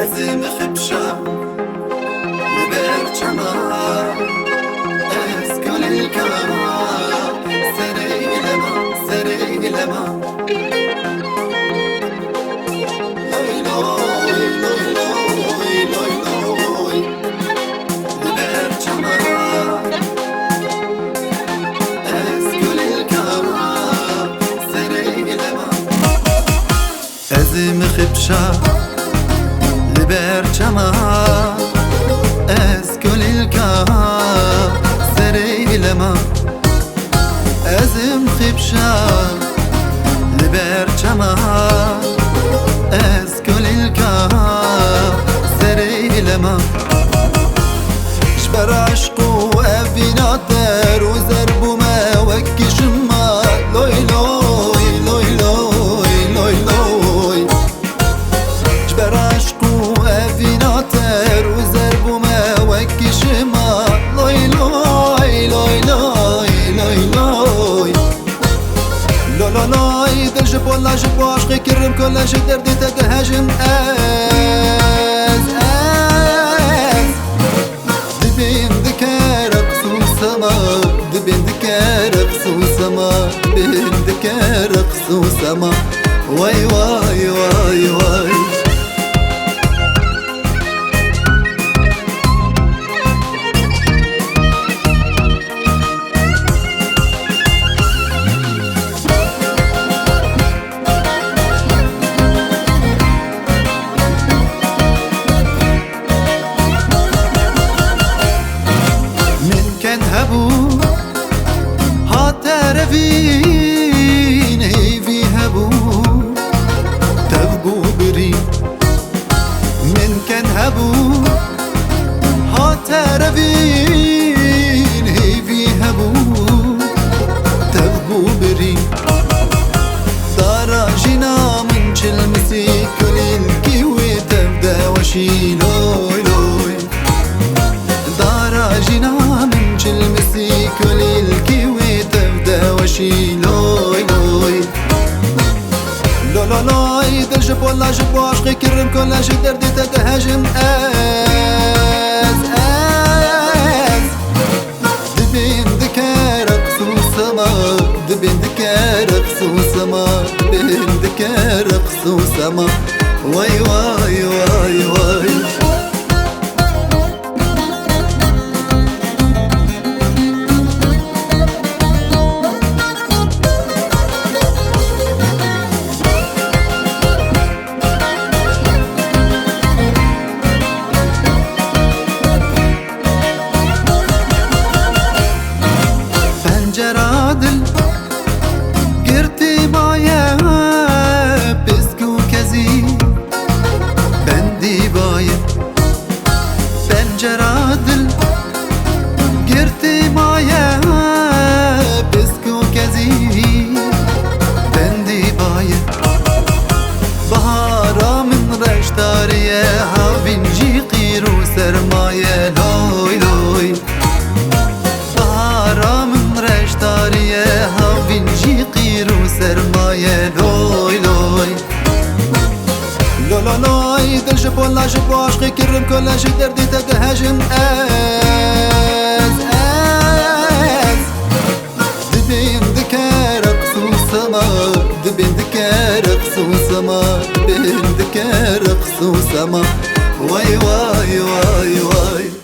Ezim Xibşa Liber çema Ez kulîlka serê lema serê lema Loy loy loy loy loy loy Liber çema Ez kulîlka serê lema Ezim Xibşa Liber çema Ez kulîlka serê lema Ezim Xibşa Liber çema Ez kulîlka serê lema Jber aşku evîna ter û zerbûme wekî şima Loy loy loy loy loy loy Jber aşku evîna ter û zerbûme wekî şima Loy loy loy loy loy loy Lo lo loy Dil ji pola ji bo aşkê Kerîm kola ji derdê te dihejim ez Dibên dike reqs û sema Dibên dike reqs û sema Dibên dike reqs û sema Vay vay vay vay Terevîn heyvî hebû tevbû birî min ken hebû ha terevîn heyvî hebû tevbû birî dara jîna min çilmisî kulîlkî wê tevde weşî loy loy dara jîna min çilmisî kulîlkî وشي لوي لوي لو لو لوي دل جب ولا جب عشقي كرم كل شي دردي تتهاجم دبين دكار قصو سما دبين دكار قصو سما دبين دكار قصو سما واي واي واي واي دل جب ولا جب عشقي كرم كل شي دردي تتهاجم دبين دكار قصو سما دبين دكار قصو سما دبين دكار قصو سما واي واي واي واي